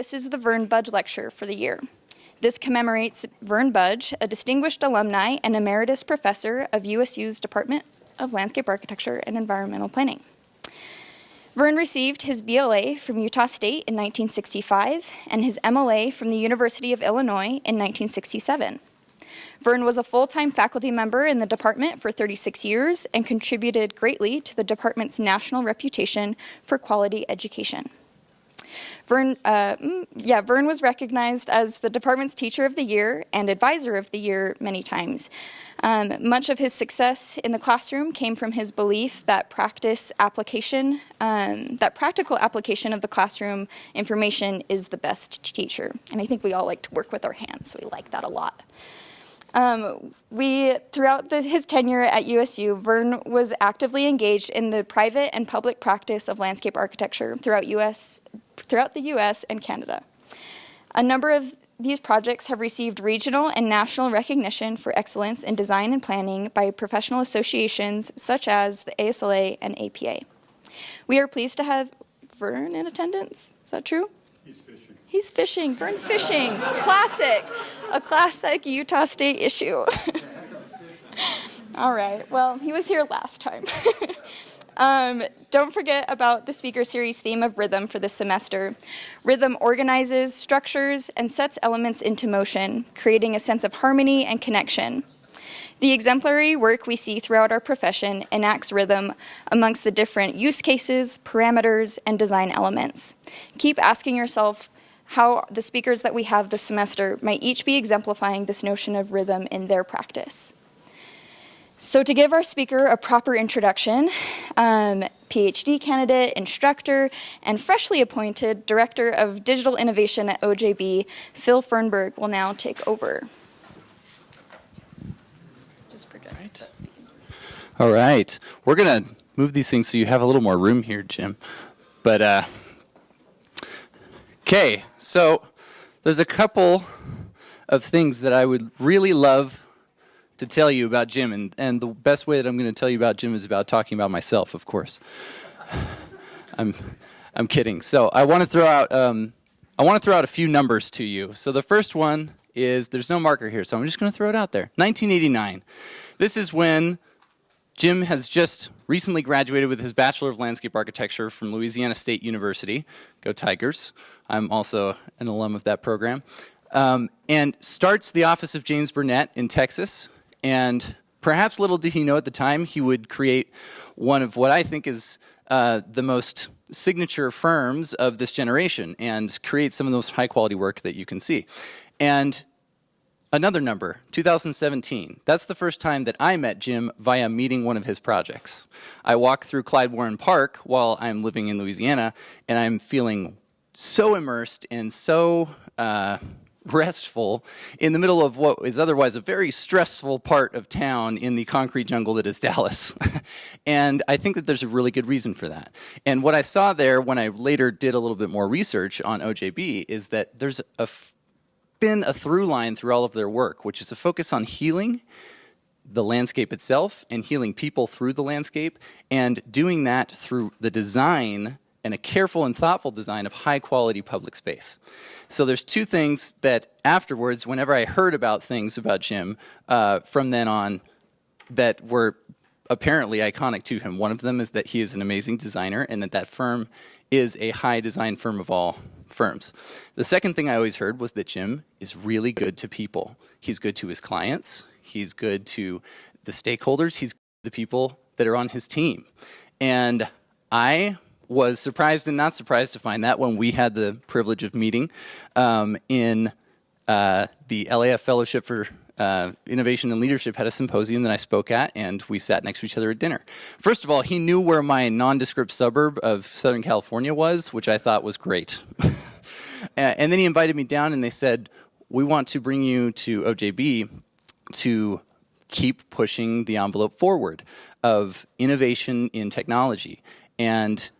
this is the Vern Budge Lecture for the year. This commemorates Vern Budge, a distinguished alumni and emeritus professor of USU's Department of Landscape Architecture and Environmental Planning. Vern received his BLA from Utah State in 1965 and his MLA from the University of Illinois in 1967. Vern was a full-time faculty member in the department for 36 years and contributed greatly to the department's national reputation for quality education. Vern was recognized as the department's Teacher of the Year and Advisor of the Year many times. Much of his success in the classroom came from his belief that practical application of the classroom information is the best teacher. And I think we all like to work with our hands, so we like that a lot. Throughout his tenure at USU, Vern was actively engaged in the private and public practice of landscape architecture throughout the U.S. and Canada. A number of these projects have received regional and national recognition for excellence in design and planning by professional associations such as the ASLA and APA. We are pleased to have Vern in attendance. Is that true? He's fishing. Vern's fishing. Classic. A classic Utah State issue. All right. Well, he was here last time. Don't forget about the speaker series theme of rhythm for this semester. Rhythm organizes, structures, and sets elements into motion, creating a sense of harmony and connection. The exemplary work we see throughout our profession enacts rhythm amongst the different use cases, parameters, and design elements. Keep asking yourself how the speakers that we have this semester might each be exemplifying this notion of rhythm in their practice. So to give our speaker a proper introduction, PhD candidate, instructor, and freshly appointed Director of Digital Innovation at OJB, Phil Fernberg will now take over. Just project. All right. We're going to move these things so you have a little more room here, Jim. But, okay, so there's a couple of things that I would really love to tell you about Jim, and the best way that I'm going to tell you about Jim is about talking about myself, of course. I'm kidding. So I want to throw out a few numbers to you. So the first one is, there's no marker here, so I'm just going to throw it out there. 1989. This is when Jim has just recently graduated with his Bachelor of Landscape Architecture from Louisiana State University. Go Tigers. I'm also an alum of that program. And starts the office of James Burnett in Texas. And perhaps little did he know at the time, he would create one of what I think is the most signature firms of this generation and create some of the most high-quality work that you can see. And another number, 2017. That's the first time that I met Jim via meeting one of his projects. I walk through Clyde Warren Park while I'm living in Louisiana, and I'm feeling so immersed and so restful in the middle of what is otherwise a very stressful part of town in the concrete jungle that is Dallas. And I think that there's a really good reason for that. And what I saw there when I later did a little bit more research on OJB is that there's been a through line through all of their work, which is a focus on healing the landscape itself and healing people through the landscape, and doing that through the design and a careful and thoughtful design of high-quality public space. So there's two things that afterwards, whenever I heard about things about Jim from then on that were apparently iconic to him. One of them is that he is an amazing designer and that firm is a high design firm of all firms. The second thing I always heard was that Jim is really good to people. He's good to his clients. He's good to the stakeholders. He's good to the people that are on his team. And I was surprised and not surprised to find that when we had the privilege of meeting in the LAF Fellowship for Innovation and Leadership had a symposium that I spoke at, and we sat next to each other at dinner. First of all, he knew where my nondescript suburb of Southern California was, which I thought was great. And then he invited me down, and they said, we want to bring you to OJB to keep pushing the envelope forward of innovation in technology. And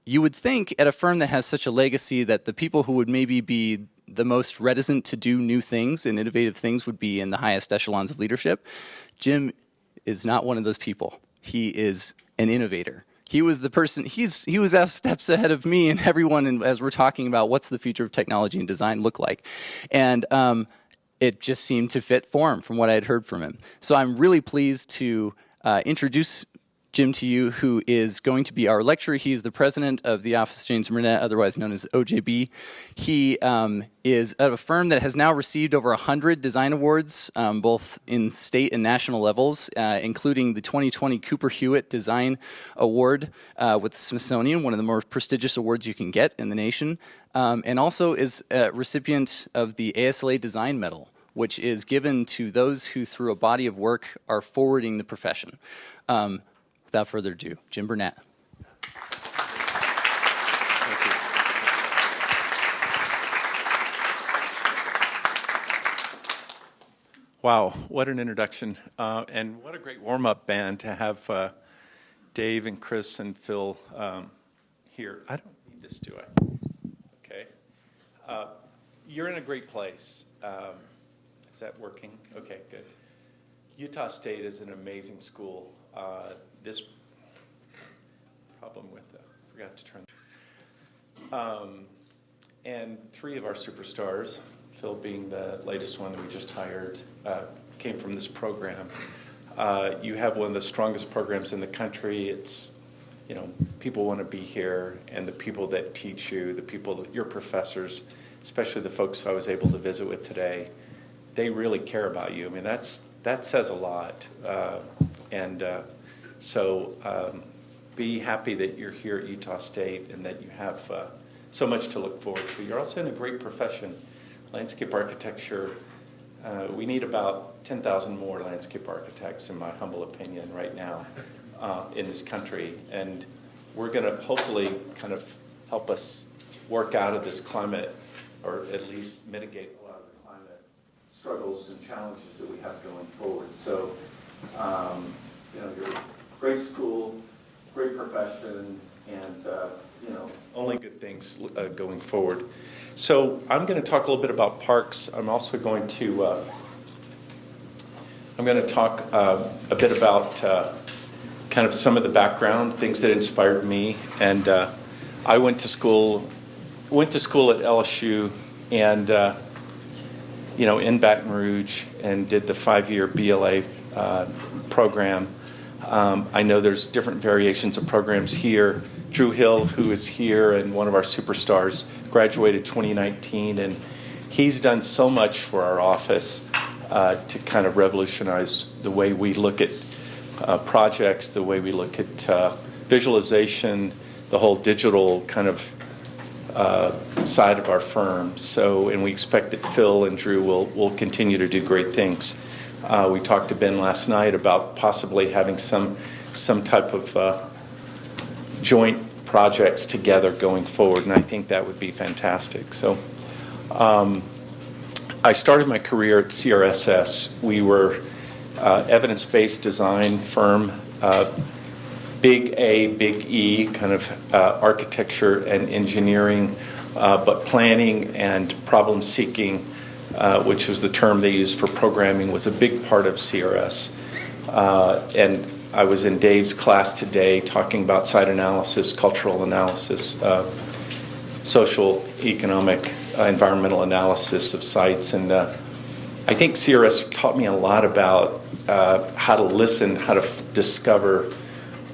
you would think at a firm that has such a legacy that the people who would maybe be the most reticent to do new things and innovative things would be in the highest echelons of leadership. Jim is not one of those people. He is an innovator. he was the person, he was steps ahead of me and everyone as we're talking about what's the future of technology and design look like. And it just seemed to fit form from what I had heard from him. So I'm really pleased to introduce Jim to you, who is going to be our lecturer. He is the president of the Office James Burnett, otherwise known as OJB. He is at a firm that has now received over 100 design awards, both in state and national levels, including the 2020 Cooper Hewitt Design Award with the Smithsonian, one of the more prestigious awards you can get in the nation, and also is a recipient of the ASLA Design Medal, which is given to those who, through a body of work, are forwarding the profession. Without further ado, Jim Burnett. Wow, what an introduction. And what a great warm-up band to have Dave and Chris and Phil here. I don't need this, do I? Okay. You're in a great place. Is that working? Okay, good. Utah State is an amazing school. This problem with forgot to turn. And three of our superstars, Phil being the latest one that we just hired, came from this program. You have one of the strongest programs in the country. It's, people want to be here, and the people that teach you, the people that your professors, especially the folks I was able to visit with today, they really care about you. I mean, that says a lot. So be happy that you're here at Utah State and that you have so much to look forward to. You're also in a great profession, landscape architecture. We need about 10,000 more landscape architects, in my humble opinion, right now in this country. And we're going to hopefully kind of help us work out of this climate, or at least mitigate a lot of the climate struggles and challenges that we have going forward. So, you're a great school, great profession, and only good things going forward. So I'm going to talk a little bit about parks. I'm also going to talk a bit about kind of some of the background, things that inspired me. And I went to school at LSU, and in Baton Rouge, and did the 5-year BLA program. I know there's different variations of programs here. Drew Hill, who is here and one of our superstars, graduated 2019, and he's done so much for our office to kind of revolutionize the way we look at projects, the way we look at visualization, the whole digital kind of side of our firm. So, and we expect that Phil and Drew will continue to do great things. We talked to Ben last night about possibly having some type of joint projects together going forward, and I think that would be fantastic. So I started my career at CRSS. We were evidence-based design firm, big A, big E, kind of architecture and engineering, but planning and problem-seeking, which was the term they used for programming, was a big part of CRS. And I was in Dave's class today talking about site analysis, cultural analysis, social, economic, environmental analysis of sites. And I think CRS taught me a lot about how to listen, how to discover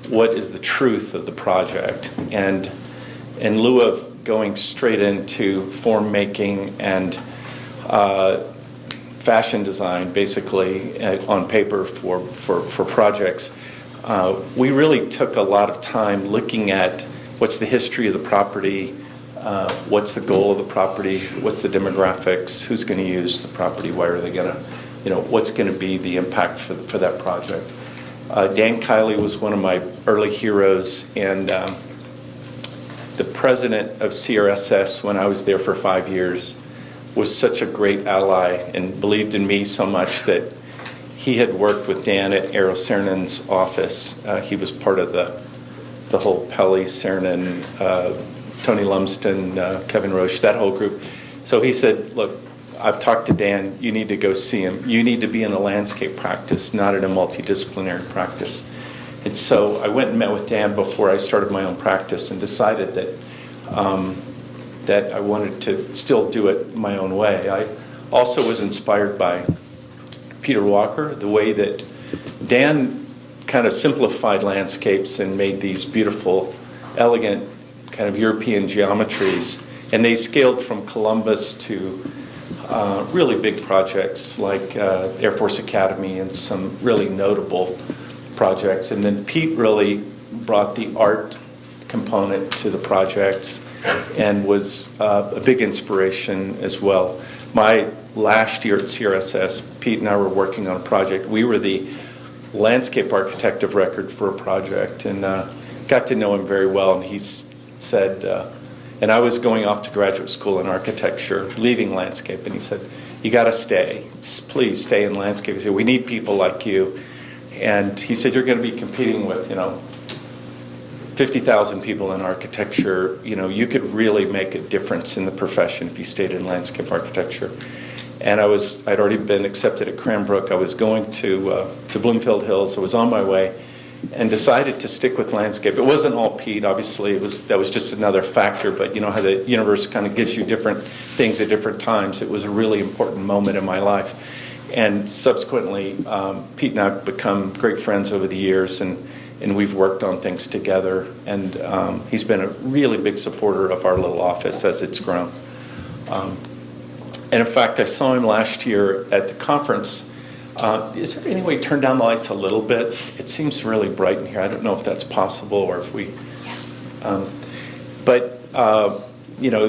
what is the truth of the project. And in lieu of going straight into form making and fashion design, basically on paper for projects, we really took a lot of time looking at what's the history of the property, what's the goal of the property, what's the demographics, who's going to use the property, why are they going to, what's going to be the impact for that project. Dan Kiley was one of my early heroes, and the president of CRSS, when I was there for 5 years, was such a great ally and believed in me so much that he had worked with Dan at Eero Saarinen's office. He was part of the whole Peli, Saarinen, Tony Lumsden, Kevin Roche, that whole group. So he said, look, I've talked to Dan, you need to go see him. You need to be in a landscape practice, not in a multidisciplinary practice. And so I went and met with Dan before I started my own practice and decided that that I wanted to still do it my own way. I also was inspired by Peter Walker, the way that Dan kind of simplified landscapes and made these beautiful, elegant kind of European geometries. And they scaled from Columbus to really big projects like Air Force Academy and some really notable projects. And then Pete really brought the art component to the projects and was a big inspiration as well. My last year at CRSS, Pete and I were working on a project. We were the landscape architect of record for a project, and got to know him very well. And he said, and I was going off to graduate school in architecture, leaving landscape, and he said, "You got to stay. Please stay in landscape." He said, "We need people like you." And he said, "You're going to be competing with, 50,000 people in architecture. You could really make a difference in the profession if you stayed in landscape architecture." And I'd already been accepted at Cranbrook. I was going to Bloomfield Hills. I was on my way and decided to stick with landscape. It wasn't all Pete, obviously. That was just another factor, but you know how the universe kind of gives you different things at different times. It was a really important moment in my life. And subsequently, Pete and I have become great friends over the years, and we've worked on things together. And he's been a really big supporter of our little office as it's grown. And in fact, I saw him last year at the conference. Is there any way to turn down the lights a little bit? It seems really bright in here. I don't know if that's possible or if we...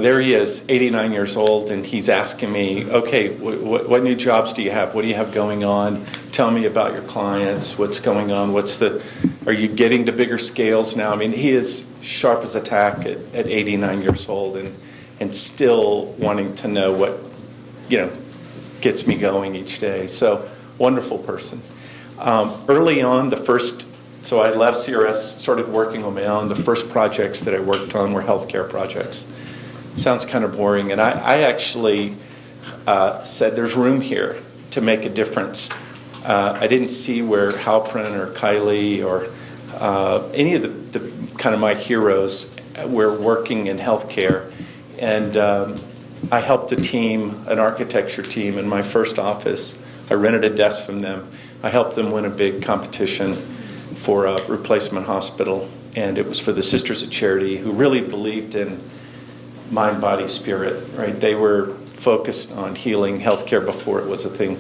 there he is, 89 years old, and he's asking me, "Okay, what new jobs do you have? What do you have going on? Tell me about your clients. What's going on? Are you getting to bigger scales now?" I mean, he is sharp as a tack at 89 years old and still wanting to know what, gets me going each day. So, wonderful person. Early on, so I left CRS, started working on my own. The first projects that I worked on were healthcare projects. Sounds kind of boring, and I actually said there's room here to make a difference. I didn't see where Halprin or Kylie or any of the kind of my heroes were working in healthcare, and I helped an architecture team in my first office. I rented a desk from them. I helped them win a big competition for a replacement hospital, and it was for the Sisters of Charity, who really believed in mind, body, spirit, right? They were focused on healing healthcare before it was a thing.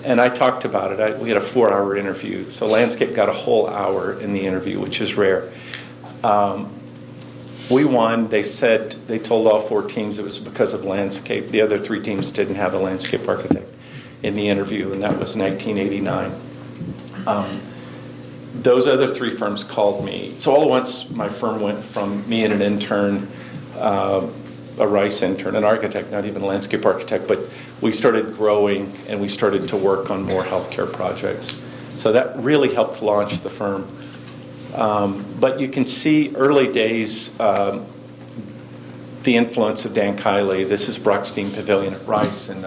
And I talked about it. We had a 4-hour interview. So landscape got a whole hour in the interview, which is rare. We won. They told all 4 teams it was because of landscape. The other 3 teams didn't have a landscape architect in the interview, and that was 1989. Those other 3 firms called me. So all at once, my firm went from me and an intern, a Rice intern, an architect, not even a landscape architect, but we started growing and we started to work on more healthcare projects. So that really helped launch the firm. But you can see early days the influence of Dan Kiley. This is Brockstein Pavilion at Rice, and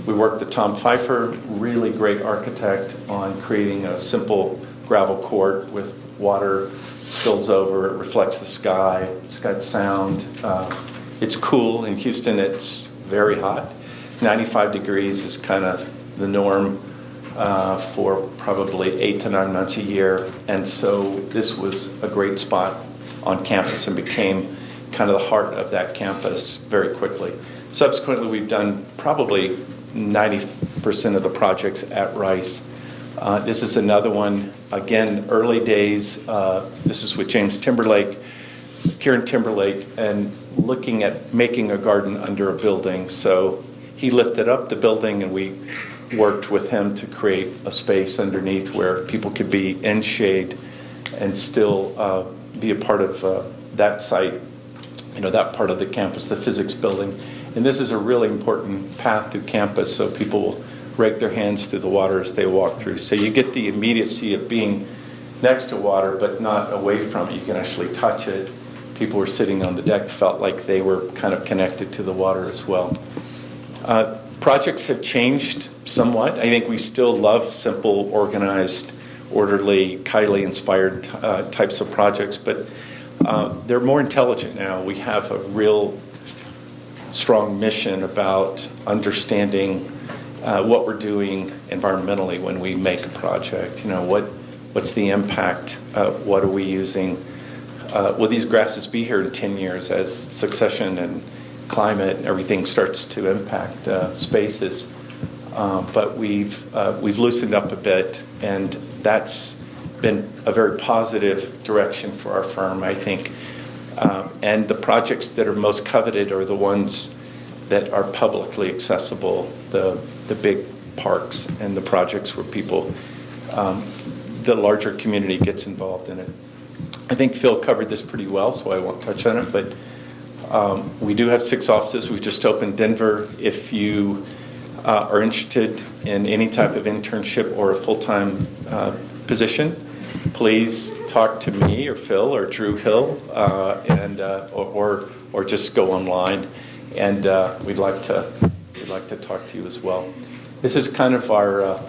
we worked with Tom Pfeiffer, really great architect, on creating a simple gravel court with water spills over, it reflects the sky, it's got sound. It's cool. In Houston, it's very hot. 95 degrees is kind of the norm for probably 8 to 9 months a year. And so this was a great spot on campus and became kind of the heart of that campus very quickly. Subsequently, we've done probably 90% of the projects at Rice. This is another one, again, early days. This is with James Timberlake, Kieran Timberlake, and looking at making a garden under a building. So he lifted up the building, and we worked with him to create a space underneath where people could be in shade and still be a part of that site, that part of the campus, the physics building. And this is a really important path through campus, so people will rake their hands through the water as they walk through. So you get the immediacy of being next to water, but not away from it. You can actually touch it. People were sitting on the deck, felt like they were kind of connected to the water as well. Projects have changed somewhat. I think we still love simple, organized orderly, Kylie-inspired types of projects, but they're more intelligent now. We have a real strong mission about understanding what we're doing environmentally when we make a project. You know, what's the impact? What are we using? Will these grasses be here in 10 years as succession and climate and everything starts to impact spaces? But we've loosened up a bit, and that's been a very positive direction for our firm, I think. And the projects that are most coveted are the ones that are publicly accessible, the big parks and the projects where people, the larger community gets involved in it. I think Phil covered this pretty well, so I won't touch on it, but we do have 6 offices. We just opened Denver. If you are interested in any type of internship or a full-time position, please talk to me or Phil or Drew Hill, or just go online, and we'd like to talk to you as well. This is kind of our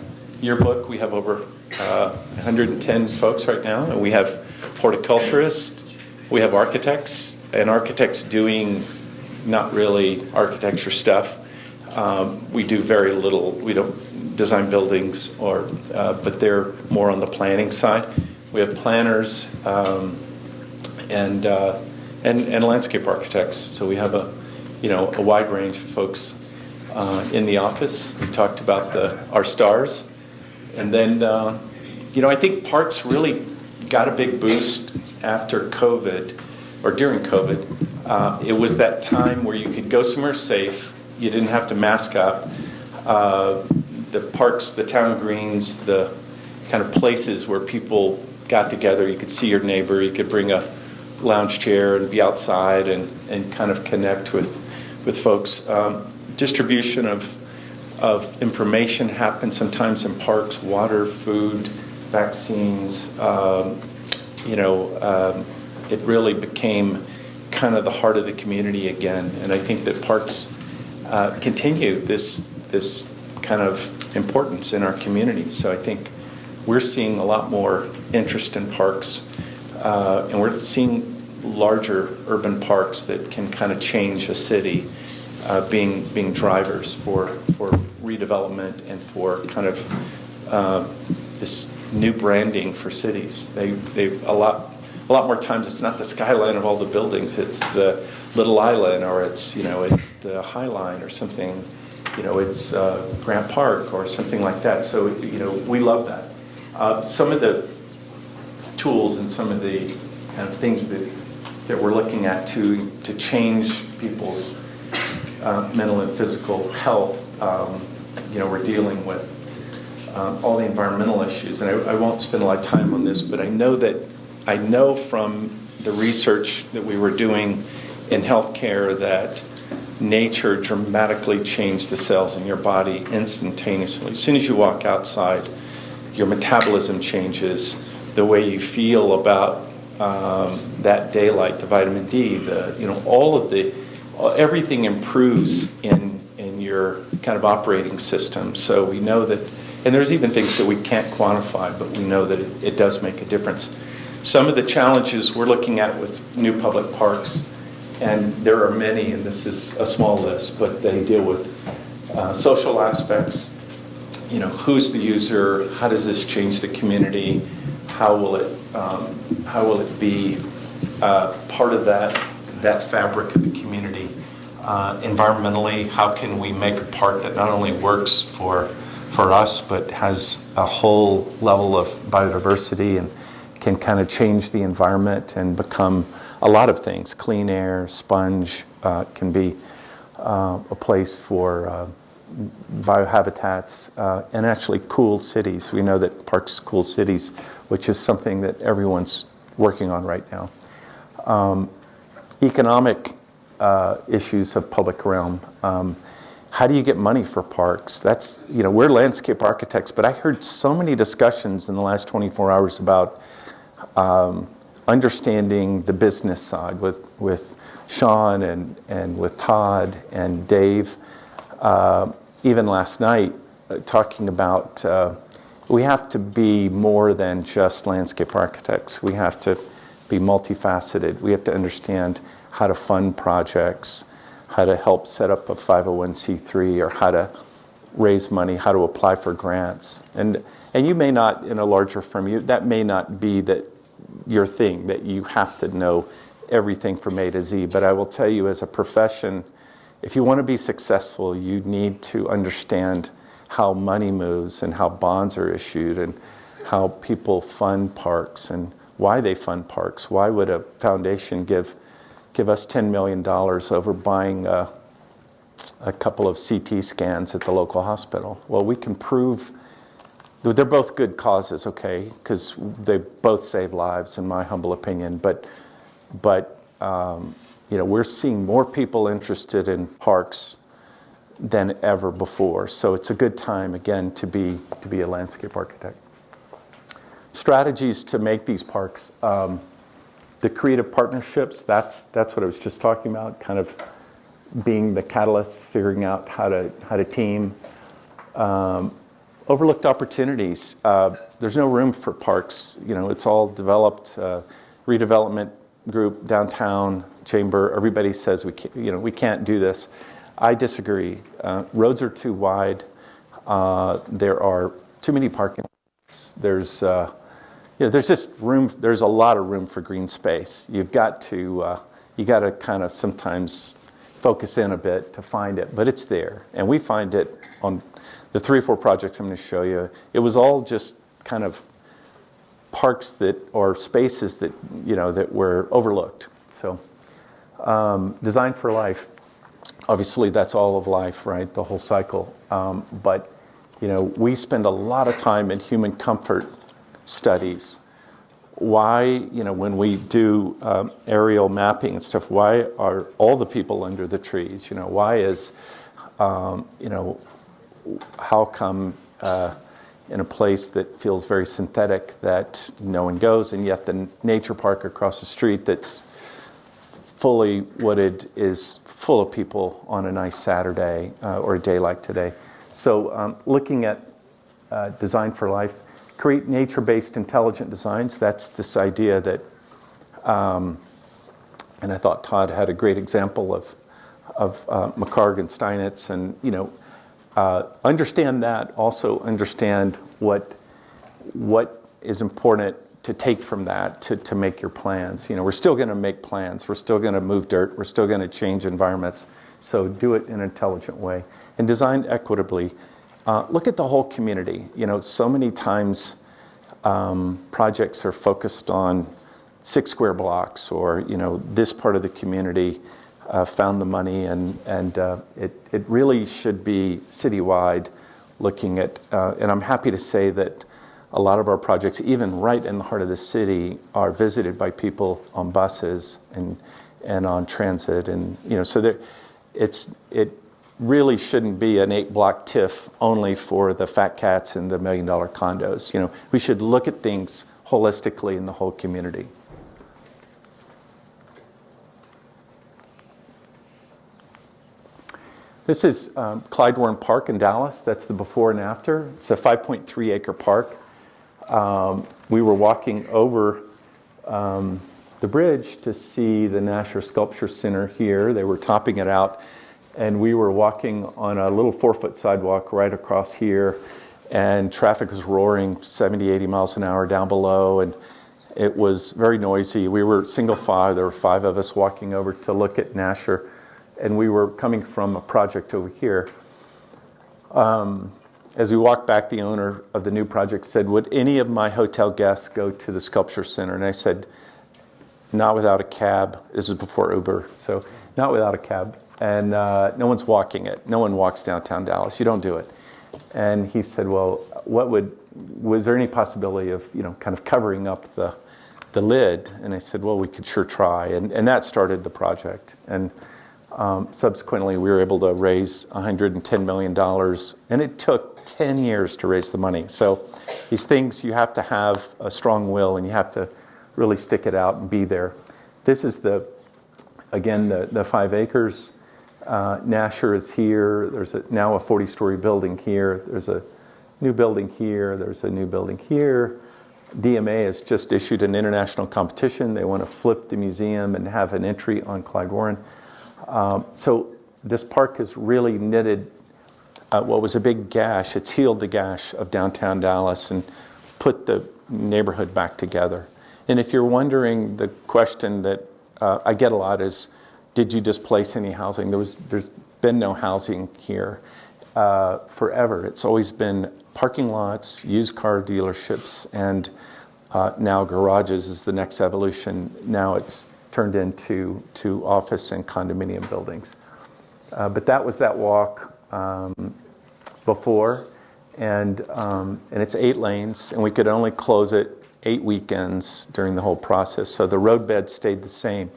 yearbook. We have over 110 folks right now, and we have horticulturists, we have architects, and architects doing not really architecture stuff. We do very little. We don't design buildings, but they're more on the planning side. We have planners and landscape architects. So we have a wide range of folks in the office. We talked about our stars, and then I think parks really got a big boost after COVID or during COVID. It was that time where you could go somewhere safe. You didn't have to mask up. The parks, the town greens, the kind of places where people got together. You could see your neighbor. You could bring a lounge chair and be outside and kind of connect with folks. Distribution of information happens sometimes in parks, water, food, vaccines. It really became kind of the heart of the community again. And I think that parks continue this kind of importance in our communities. So I think we're seeing a lot more interest in parks, and we're seeing larger urban parks that can kind of change a city, being drivers for redevelopment and for kind of this new branding for cities. They a lot more times it's not the skyline of all the buildings, it's the little island, or it's the High Line or something, it's Grant Park or something like that. So we love that. Some of the tools and some of the kind of things that we're looking at to change people's mental and physical health. We're dealing with all the environmental issues, and I won't spend a lot of time on this, but I know from the research that we were doing in healthcare that nature dramatically changed the cells in your body instantaneously. As soon as you walk outside, your metabolism changes, the way you feel about that daylight, the vitamin D, everything improves in your kind of operating system. So we know that, and there's even things that we can't quantify, but we know that it does make a difference. Some of the challenges we're looking at with new public parks, and there are many, and this is a small list, but they deal with social aspects. Who's the user? How does this change the community? How will it be part of that fabric of the community? Environmentally, how can we make a park that not only works for us, but has a whole level of biodiversity and can kind of change the environment and become a lot of things. Clean air, sponge, can be a place for biohabitats, and actually cool cities. We know that parks cool cities, which is something that everyone's working on right now. Economic issues of public realm. How do you get money for parks? That's, we're landscape architects, but I heard so many discussions in the last 24 hours about understanding the business side with Sean and with Todd and Dave. Even last night, talking about we have to be more than just landscape architects. We have to be multifaceted. We have to understand how to fund projects, how to help set up a 501c3, or how to raise money, how to apply for grants. And you may not, in a larger firm, that may not be your thing, that you have to know everything from A to Z. But I will tell you, as a profession, if you want to be successful, you need to understand how money moves and how bonds are issued and how people fund parks and why they fund parks. Why would a foundation give us $10 million over buying a couple of CT scans at the local hospital? Well, we can prove they're both good causes, okay, because they both save lives, in my humble opinion. But we're seeing more people interested in parks than ever before. So it's a good time, again, to be a landscape architect. Strategies to make these parks. The creative partnerships, that's what I was just talking about, kind of being the catalyst, figuring out how to team. Overlooked opportunities. There's no room for parks. It's all developed. Redevelopment group, downtown, chamber, everybody says we can't do this. I disagree. Roads are too wide. There are too many parking lots. There's just room. There's a lot of room for green space. You got to kind of sometimes focus in a bit to find it, but it's there, and we find it on the 3 or 4 projects I'm going to show you. It was all just kind of parks or spaces that that were overlooked. So, design for life. Obviously, that's all of life, right? The whole cycle. But we spend a lot of time in human comfort studies. Why, when we do aerial mapping and stuff, why are all the people under the trees? Why is, how come in a place that feels very synthetic that no one goes, and yet the nature park across the street that's fully wooded is full of people on a nice Saturday or a day like today. So looking at design for life, create nature-based intelligent designs. That's this idea that, and I thought Todd had a great example of McHarg and Steinitz, and understand that. Also understand what is important to take from that to make your plans. We're still going to make plans. We're still going to move dirt. We're still going to change environments. So do it in an intelligent way and design equitably. Look at the whole community. So many times projects are focused on 6 square blocks, or this part of the community found the money, and it really should be citywide. Looking at, and I'm happy to say that a lot of our projects, even right in the heart of the city, are visited by people on buses and on transit, and so it really shouldn't be an 8-block TIF only for the fat cats and the $1 million condos. We should look at things holistically in the whole community. This is Clyde Warren Park in Dallas. That's the before and after. It's a 5.3 acre park. We were walking over the bridge to see the Nasher Sculpture Center here. They were topping it out, and we were walking on a little 4-foot sidewalk right across here, and traffic was roaring 70, 80 miles an hour down below, and it was very noisy. We were single file. There were 5 of us walking over to look at Nasher, and we were coming from a project over here. As we walked back, the owner of the new project said, "Would any of my hotel guests go to the Sculpture Center?" And I said, "Not without a cab." This is before Uber, so not without a cab. And no one's walking it. No one walks downtown Dallas. You don't do it. And he said, "Well, was there any possibility of, kind of covering up the lid?" And I said, "Well, we could sure try." And that started the project. And subsequently, we were able to raise $110 million, and it took 10 years to raise the money. So these things, you have to have a strong will, and you have to really stick it out and be there. This is the 5 acres. Nasher is here. There's now a 40-story building here. There's a new building here, there's a new building here. DMA has just issued an international competition. They want to flip the museum and have an entry on Clyde Warren. So this park has really knitted what was a big gash. It's healed the gash of downtown Dallas and put the neighborhood back together. And if you're wondering, the question that I get a lot is, did you displace any housing? There's been no housing here forever. It's always been parking lots, used car dealerships, and now garages is the next evolution. Now it's turned into office and condominium buildings. But that was that walk before, and it's 8 lanes, and we could only close it 8 weekends during the whole process. So the roadbed stayed the same.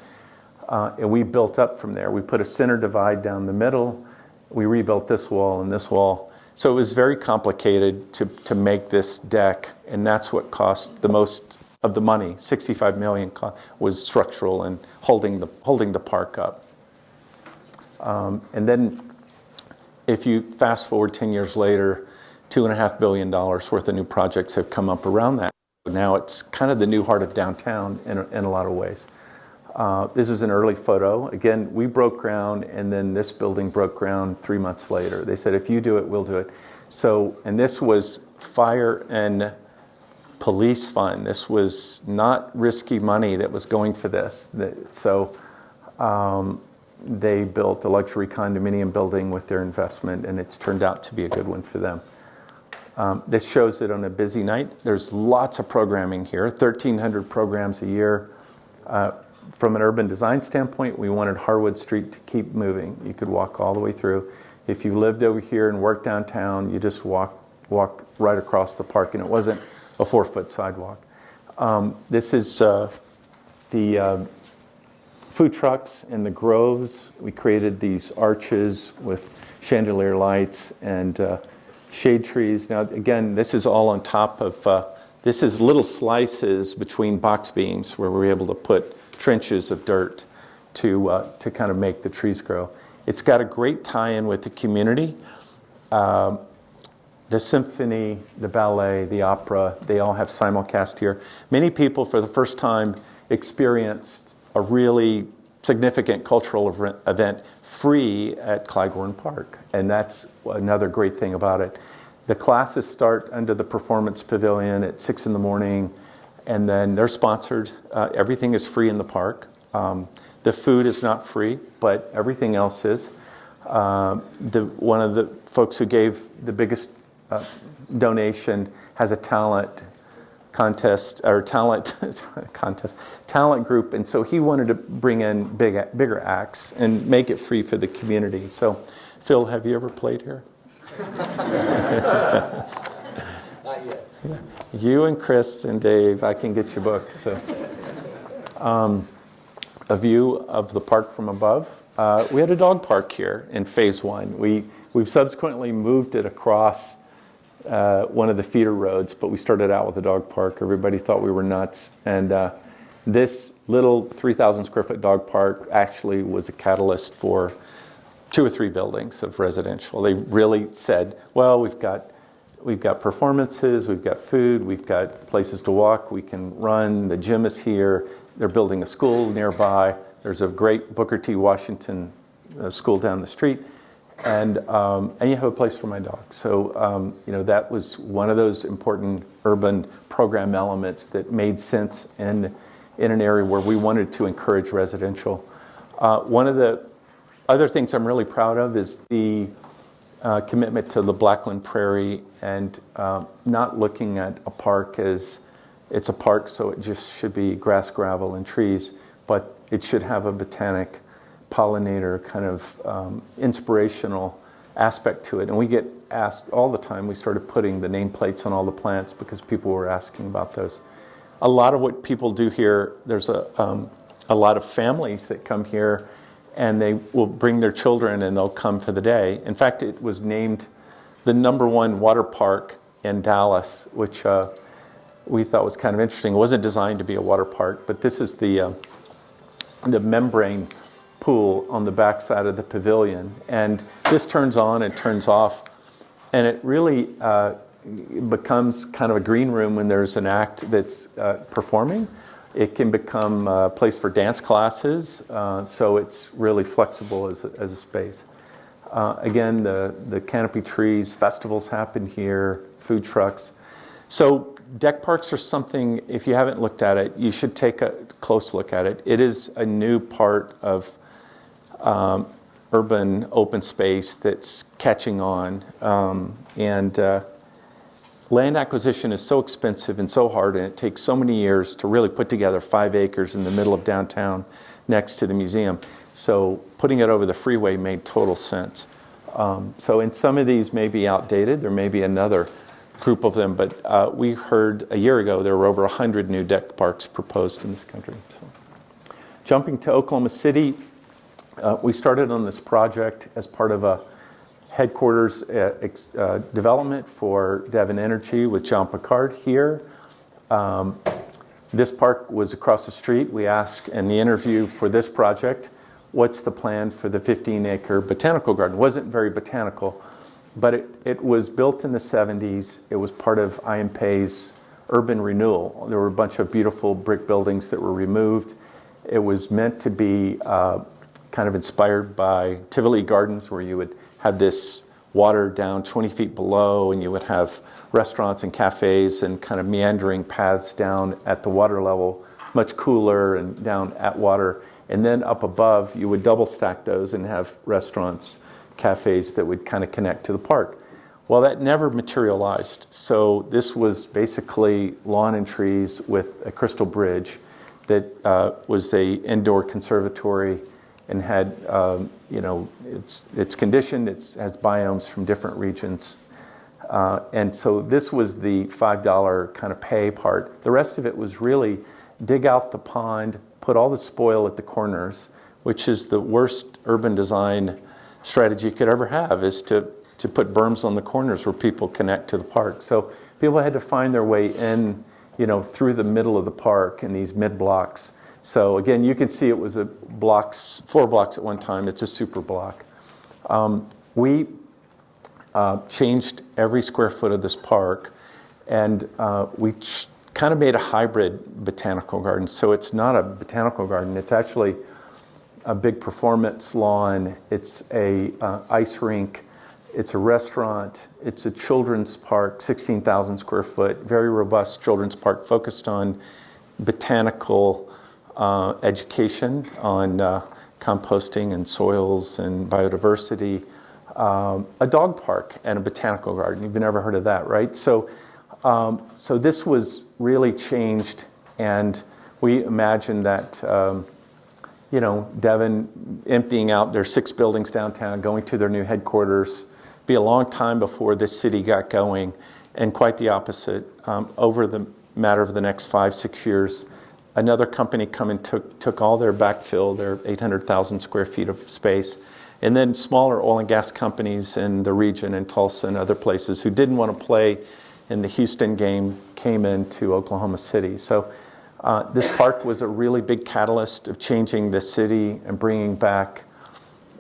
And we built up from there. We put a center divide down the middle. We rebuilt this wall and this wall. So it was very complicated to make this deck, and that's what cost the most of the money. $65 million was structural and holding the park up. And then if you fast forward 10 years later, $2.5 billion worth of new projects have come up around that. Now it's kind of the new heart of downtown in a lot of ways. This is an early photo. Again, we broke ground, and then this building broke ground 3 months later. They said, if you do it, we'll do it. So, and this was fire and police fund. This was not risky money that was going for this. So they built a luxury condominium building with their investment, and it's turned out to be a good one for them. This shows it on a busy night. There's lots of programming here, 1,300 programs a year. From an urban design standpoint, we wanted Harwood Street to keep moving. You could walk all the way through. If you lived over here and worked downtown, you just walk right across the park, and it wasn't a 4-foot sidewalk. This is the food trucks and the groves. We created these arches with chandelier lights and shade trees. Now, again, this is all on top of, this is little slices between box beams where we're able to put trenches of dirt to kind of make the trees grow. It's got a great tie-in with the community. The symphony, the ballet, the opera, they all have simulcast here. Many people, for the first time, experienced a really significant cultural event free at Clyde Warren Park. And that's another great thing about it. The classes start under the Performance Pavilion at 6 in the morning, and then they're sponsored. Everything is free in the park. The food is not free, but everything else is. One of the folks who gave the biggest donation has a talent contest or talent group, and so he wanted to bring in bigger acts and make it free for the community. So, Phil, have you ever played here? Not yet. Yeah. You and Chris and Dave, I can get you booked. So, a view of the park from above. We had a dog park here in Phase 1. We've subsequently moved it across one of the feeder roads, but we started out with a dog park. Everybody thought we were nuts. And this little 3,000 square foot dog park actually was a catalyst for 2 or 3 buildings of residential. They really said, well, we've got performances, we've got food, we've got places to walk, we can run, the gym is here, they're building a school nearby, there's a great Booker T. Washington school down the street, and you have a place for my dog. So, that was one of those important urban program elements that made sense in an area where we wanted to encourage residential. One of the other things I'm really proud of is the commitment to the Blackland Prairie and not looking at a park as it's a park, so it just should be grass, gravel, and trees, but it should have a botanic pollinator kind of inspirational aspect to it. And we get asked all the time. We started putting the nameplates on all the plants because people were asking about those. A lot of what people do here, there's a lot of families that come here and they will bring their children and they'll come for the day. In fact, it was named the #1 water park in Dallas, which we thought was kind of interesting. It wasn't designed to be a water park, but this is the membrane pool on the back side of the pavilion. And this turns on and turns off. And it really becomes kind of a green room when there's an act that's performing. It can become a place for dance classes, so it's really flexible as a space. Again, the canopy trees, festivals happen here, food trucks. So deck parks are something, if you haven't looked at it, you should take a close look at it. It is a new part of urban open space that's catching on. Land acquisition is so expensive and so hard, and it takes so many years to really put together 5 acres in the middle of downtown next to the museum. So putting it over the freeway made total sense. So in some of these may be outdated. There may be another group of them, but we heard a year ago there were over 100 new deck parks proposed in this country. So, jumping to Oklahoma City, we started on this project as part of a headquarters development for Devon Energy with John Picard here. This park was across the street. We asked in the interview for this project, what's the plan for the 15-acre botanical garden? It wasn't very botanical, but it was built in the 70s. It was part of IMPA's urban renewal. There were a bunch of beautiful brick buildings that were removed. It was meant to be kind of inspired by Tivoli Gardens, where you would have this water down 20 feet below, and you would have restaurants and cafes and kind of meandering paths down at the water level, much cooler and down at water. And then up above, you would double stack those and have restaurants, cafes that would kind of connect to the park. Well, that never materialized. So this was basically lawn and trees with a crystal bridge that was a indoor conservatory and had, it's conditioned, it has biomes from different regions. And so this was the $5 kind of pay part. The rest of it was really dig out the pond, put all the spoil at the corners, which is the worst urban design strategy you could ever have, is to put berms on the corners where people connect to the park. So people had to find their way in, through the middle of the park in these mid-blocks. So again, you can see it was 4 blocks at one time. It's a super block. We changed every square foot of this park, and we kind of made a hybrid botanical garden. So it's not a botanical garden. It's actually a big performance lawn. It's a ice rink. It's a restaurant. It's a children's park, 16,000 square foot, very robust children's park focused on botanical education on composting and soils and biodiversity, a dog park and a botanical garden. You've never heard of that, right? So this was really changed, and we imagined that, Devon emptying out their 6 buildings downtown, going to their new headquarters, be a long time before this city got going, and quite the opposite. Over the matter of the next 5-6 years, another company come and took all their backfill, their 800,000 square feet of space, and then smaller oil and gas companies in the region, in Tulsa and other places, who didn't want to play in the Houston game came into Oklahoma City. So this park was a really big catalyst of changing the city and bringing back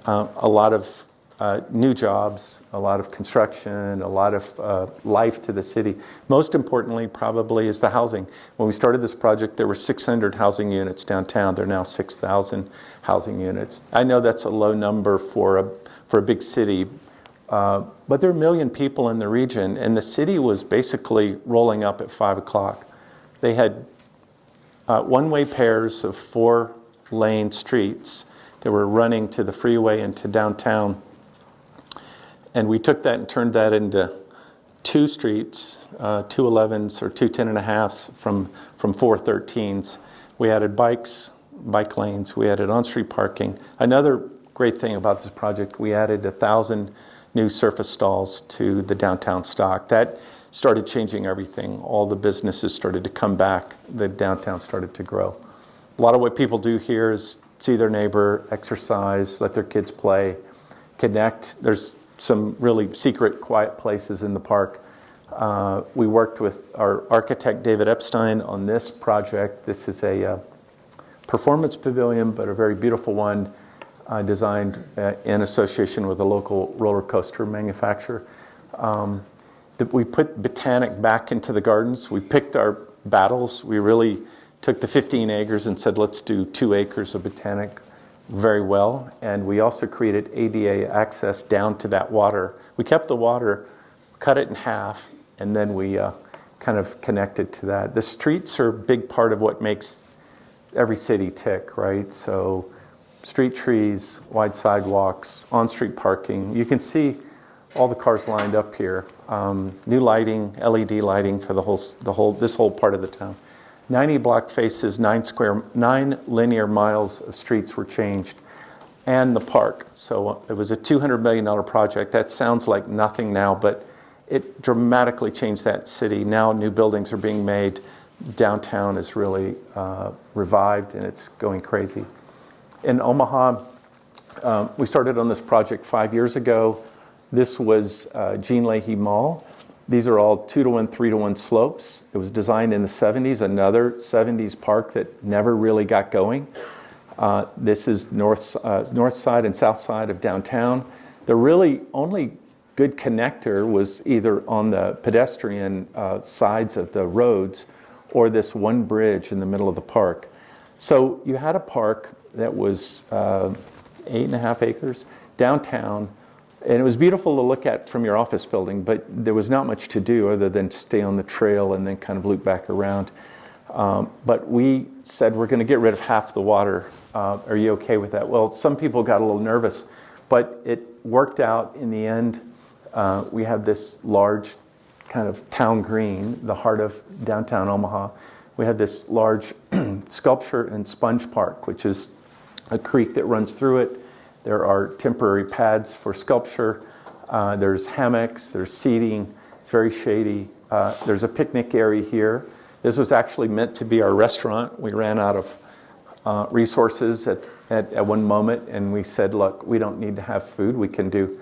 a lot of new jobs, a lot of construction, a lot of life to the city. Most importantly, probably, is the housing. When we started this project, there were 600 housing units downtown. There are now 6,000 housing units. I know that's a low number for a big city, but there are 1 million people in the region, and the city was basically rolling up at 5 o'clock. They had one-way pairs of 4-lane streets that were running to the freeway and to downtown. And we took that and turned that into 2 streets, 2 11s or 2 10.5s from 4 13s. We added bike lanes. We added on-street parking. Another great thing about this project, we added 1,000 new surface stalls to the downtown stock. That started changing everything. All the businesses started to come back. The downtown started to grow. A lot of what people do here is see their neighbor, exercise, let their kids play, connect. There's some really secret, quiet places in the park. We worked with our architect, David Epstein, on this project. This is a performance pavilion, but a very beautiful one, designed in association with a local roller coaster manufacturer. we put Botanic back into the gardens. We picked our battles. We really took the 15 acres and said, let's do 2 acres of Botanic very well. And we also created ADA access down to that water. We kept the water, cut it in half, and then we kind of connected to that. The streets are a big part of what makes every city tick, right? So street trees, wide sidewalks, on-street parking. You can see all the cars lined up here. New lighting, LED lighting for this whole part of the town. 90 block faces, 9 linear miles of streets were changed, and the park. So it was a $200 million project. That sounds like nothing now, but it dramatically changed that city. Now new buildings are being made. Downtown is really revived, and it's going crazy. In Omaha, we started on this project 5 years ago. This was Jean Leahy Mall. These are all 2-to-1, 3-to-1 slopes. It was designed in the 70s, another 70s park that never really got going. This is north side and south side of downtown. The really only good connector was either on the pedestrian sides of the roads or this one bridge in the middle of the park. So you had a park that was 8.5 acres downtown, and it was beautiful to look at from your office building, but there was not much to do other than stay on the trail and then kind of loop back around. But we said we're going to get rid of half the water. Are you okay with that? Well, some people got a little nervous, but it worked out in the end. We have this large kind of town green, the heart of downtown Omaha. We have this large sculpture and sponge park, which is a creek that runs through it. There are temporary pads for sculpture. There's hammocks, there's seating. It's very shady. There's a picnic area here. This was actually meant to be our restaurant. We ran out of resources at one moment, and we said, look, we don't need to have food. We can do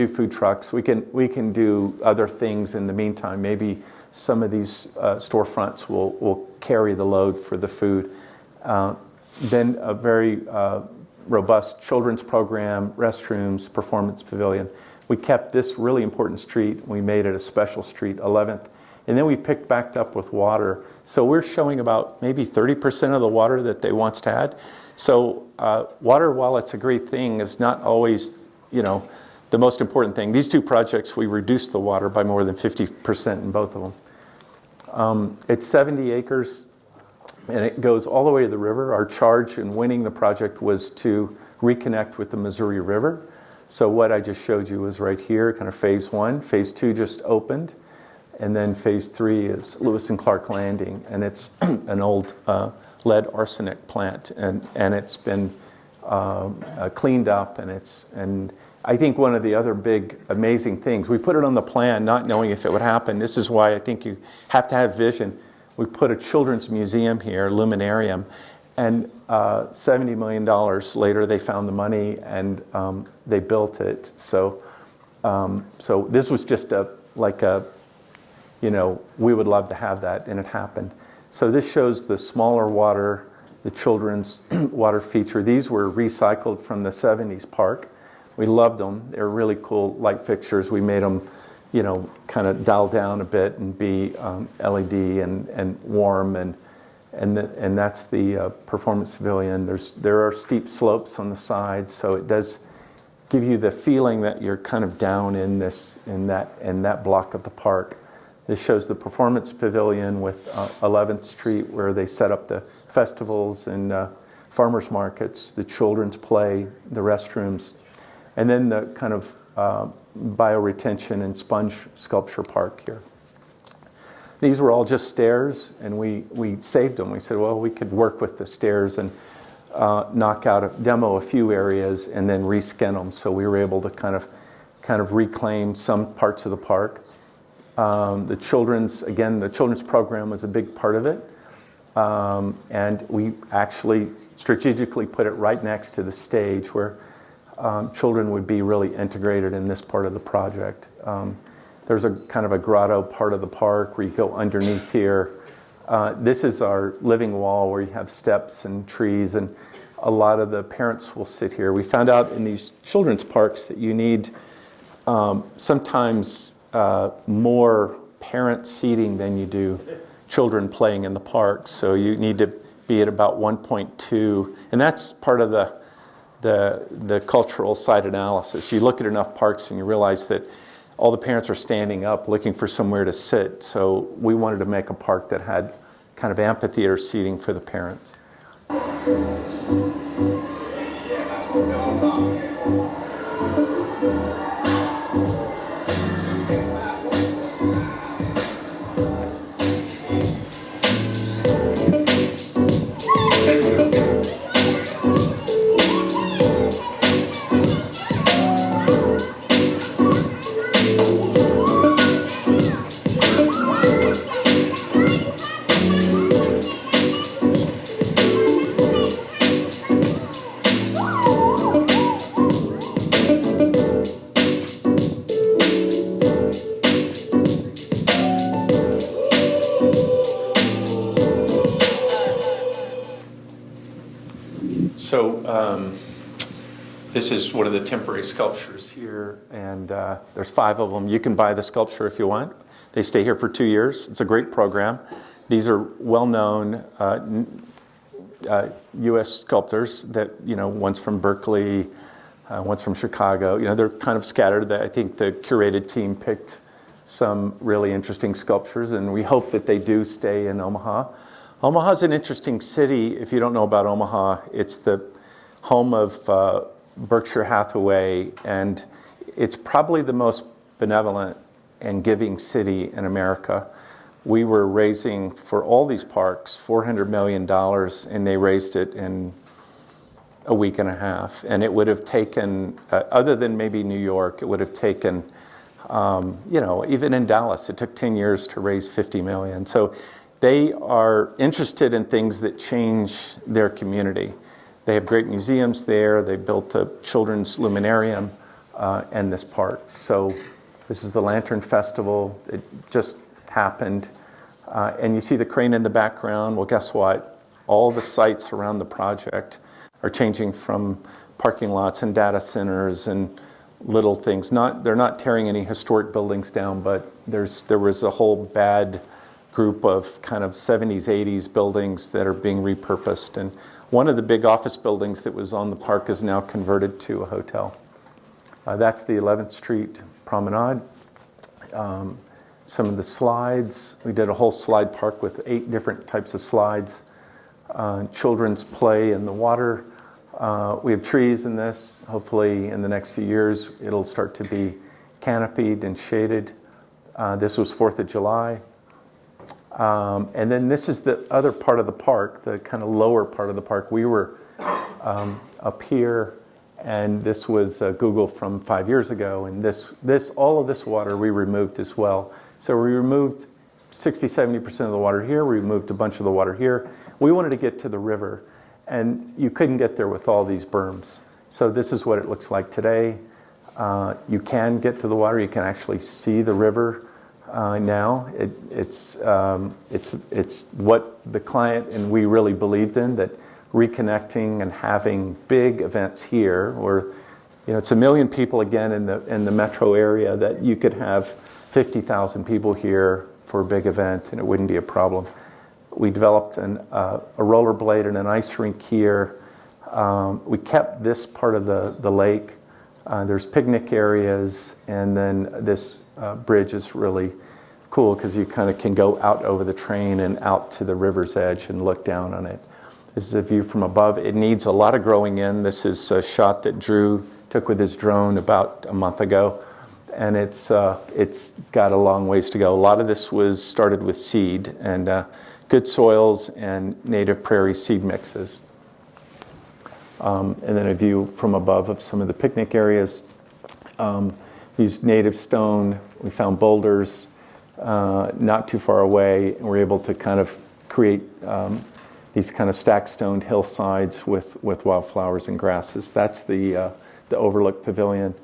food trucks. We can do other things in the meantime. Maybe some of these storefronts will carry the load for the food. Then a very robust children's program, restrooms, performance pavilion. We kept this really important street. We made it a special street, 11th. And then we picked back up with water. So we're showing about maybe 30% of the water that they once had. So water, while it's a great thing, is not always, the most important thing. These 2 projects, we reduced the water by more than 50% in both of them. It's 70 acres. And it goes all the way to the river. Our charge in winning the project was to reconnect with the Missouri River. So what I just showed you was right here, kind of phase 1. Phase 2 just opened. And then phase 3 is Lewis and Clark Landing. And it's an old lead arsenic plant. And it's been cleaned up. And I think one of the other big amazing things, we put it on the plan not knowing if it would happen. This is why I think you have to have vision. We put a children's museum here, Luminarium, and $70 million later they found the money and they built it. So this was just we would love to have that, and it happened. So this shows the smaller water, the children's water feature. These were recycled from the 70s park. We loved them. They're really cool light fixtures. We made them kind of dial down a bit and be LED and warm, and that's the performance pavilion. There are steep slopes on the sides, so it does give you the feeling that you're kind of down in that block of the park. This shows the performance pavilion with 11th Street, where they set up the festivals and farmers markets, the children's play, the restrooms, and then the kind of bioretention and sponge sculpture park here. These were all just stairs, and we saved them. We said, well, we could work with the stairs and demo a few areas and then reskin them. So we were able to kind of reclaim some parts of the park. The children's program was a big part of it. And we actually strategically put it right next to the stage where children would be really integrated in this part of the project. There's a kind of a grotto part of the park where you go underneath here. This is our living wall where you have steps and trees, and a lot of the parents will sit here. We found out in these children's parks that you need sometimes more parent seating than you do children playing in the park. So you need to be at about 1.2, and that's part of the cultural site analysis. You look at enough parks and you realize that all the parents are standing up looking for somewhere to sit. So we wanted to make a park that had kind of amphitheater seating for the parents. So this is one of the temporary sculptures here, and there's 5 of them. You can buy the sculpture if you want. They stay here for 2 years. It's a great program. These are well-known U.S. sculptors that, one's from Berkeley, one's from Chicago. They're kind of scattered. I think the curated team picked some really interesting sculptures, and we hope that they do stay in Omaha. Omaha's an interesting city. If you don't know about Omaha, it's the home of Berkshire Hathaway, and it's probably the most benevolent and giving city in America. We were raising for all these parks $400 million, and they raised it in a week and a half. And it would have taken, other than maybe New York, it would have taken, even in Dallas, it took 10 years to raise $50 million. So they are interested in things that change their community. They have great museums there. They built the Children's Luminarium and this park. So this is the Lantern Festival. It just happened. And you see the crane in the background. Well, guess what? All the sites around the project are changing from parking lots and data centers and little things. They're not tearing any historic buildings down, but there was a whole bad group of kind of 70s, 80s buildings that are being repurposed. And one of the big office buildings that was on the park is now converted to a hotel. That's the 11th Street Promenade. Some of the slides, we did a whole slide park with 8 different types of slides. Children's play in the water. We have trees in this. Hopefully in the next few years it'll start to be canopied and shaded. This was 4th of July. And then this is the other part of the park, the kind of lower part of the park. We were up here, and this was Google from 5 years ago, and all of this water we removed as well. So we removed 60-70% of the water here. We removed a bunch of the water here. We wanted to get to the river, and you couldn't get there with all these berms. So this is what it looks like today. You can get to the water. You can actually see the river. Now it's what the client and we really believed in, that reconnecting and having big events here, or it's 1 million people again in the metro area, that you could have 50,000 people here for a big event and it wouldn't be a problem. We developed a rollerblade and an ice rink here. We kept this part of the lake. There's picnic areas, and then this bridge is really cool because you kind of can go out over the train and out to the river's edge and look down on it. This is a view from above. It needs a lot of growing in. This is a shot that Drew took with his drone about a month ago, and it's got a long ways to go. A lot of this was started with seed and good soils and native prairie seed mixes. And then a view from above of some of the picnic areas. Used native stone. We found boulders not too far away, and we're able to kind of create these kind of stacked stoned hillsides with wildflowers and grasses. That's the Overlook Pavilion.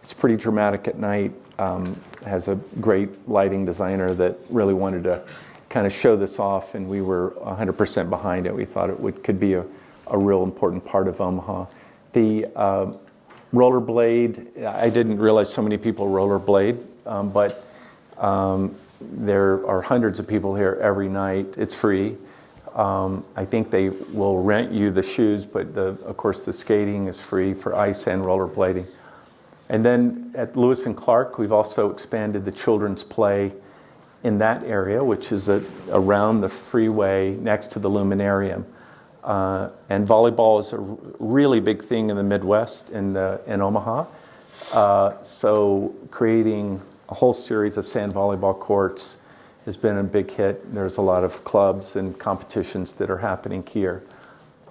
It's pretty dramatic at night. Has a great lighting designer that really wanted to kind of show this off, and we were 100% behind it. We thought it could be a real important part of Omaha. The rollerblade, I didn't realize so many people rollerblade, but There are hundreds of people here every night. It's free. I think they will rent you the shoes, but of course the skating is free for ice and rollerblading. And then at Lewis and Clark, we've also expanded the children's play in that area, which is around the freeway next to the Luminarium. And volleyball is a really big thing in the Midwest, in Omaha. So creating a whole series of sand volleyball courts has been a big hit. There's a lot of clubs and competitions that are happening here.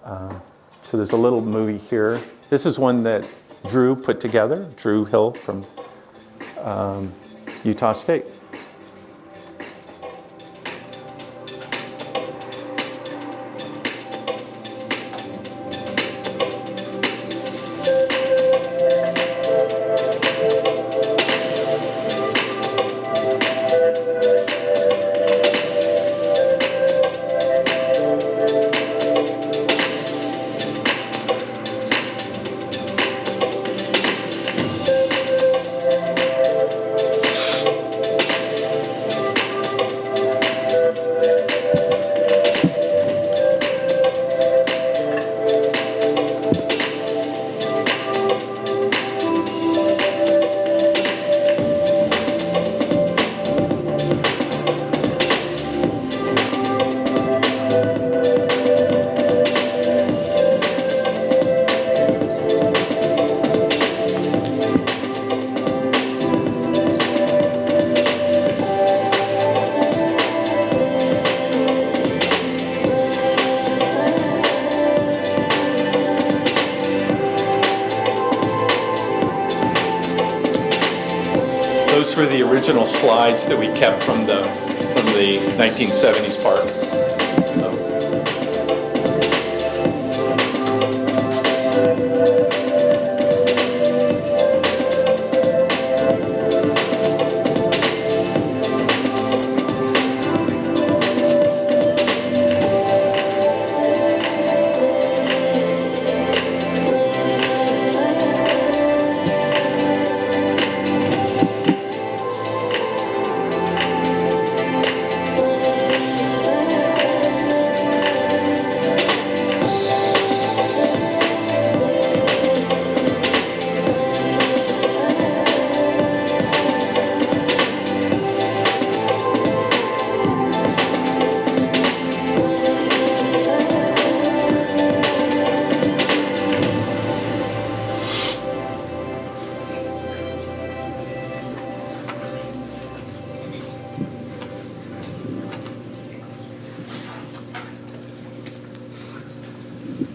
So there's a little movie here. This is one that Drew put together, Drew Hill from Utah State. Those were the original slides that we kept from the 1970s park. So.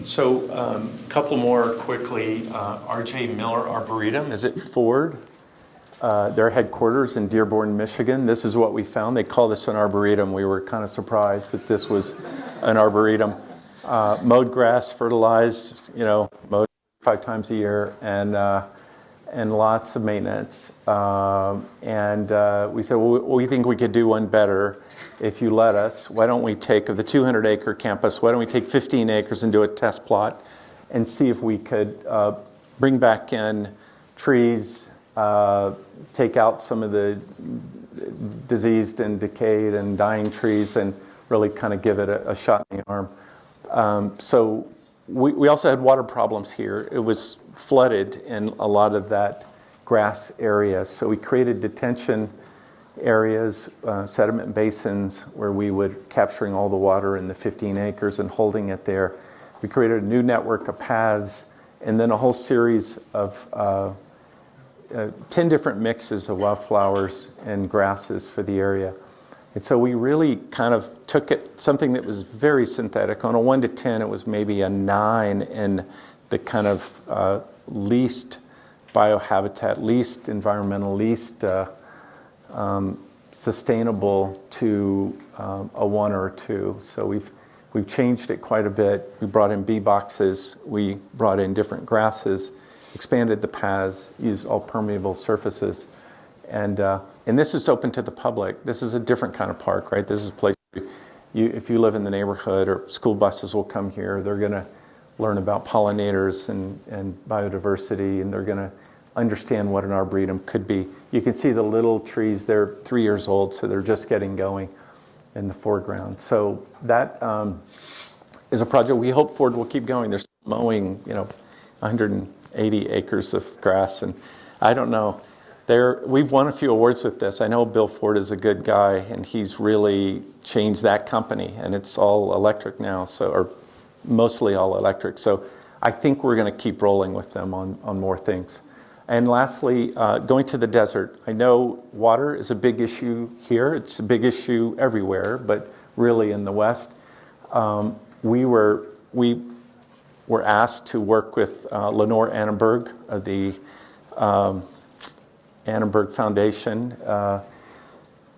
So a couple more quickly. R.J. Miller Arboretum is at Ford. Their headquarters in Dearborn, Michigan. This is what we found. They call this an arboretum. We were kind of surprised that this was an arboretum. Mowed grass, fertilized, mowed 5 times a year, and lots of maintenance. We said, well, we think we could do one better if you let us. Why don't we take, of the 200-acre campus, why don't we take 15 acres and do a test plot and see if we could bring back in trees, take out some of the diseased and decayed and dying trees, and really kind of give it a shot in the arm. So we also had water problems here. It was flooded in a lot of that grass area. So we created detention areas, sediment basins, where we would capturing all the water in the 15 acres and holding it there. We created a new network of paths, and then a whole series of 10 different mixes of wildflowers and grasses for the area. And so we really kind of took it, something that was very synthetic. On a 1 to 10, it was maybe a 9 in the kind of least biohabitat, least environmental, least sustainable to a 1 or a 2. So we've changed it quite a bit. We brought in bee boxes. We brought in different grasses, expanded the paths, used all permeable surfaces. And this is open to the public. This is a different kind of park, right? This is a place if you live in the neighborhood, or school buses will come here. They're going to learn about pollinators and biodiversity, and they're going to understand what an arboretum could be. You can see the little trees, they're 3 years old, so they're just getting going in the foreground. So that is a project we hope Ford will keep going. They're mowing, 180 acres of grass, and I don't know. We've won a few awards with this. I know Bill Ford is a good guy, and he's really changed that company, and it's all electric now, or mostly all electric. So I think we're going to keep rolling with them on more things. And lastly, going to the desert. I know water is a big issue here. It's a big issue everywhere, but really in the West. We were asked to work with Lenore Annenberg of the Annenberg Foundation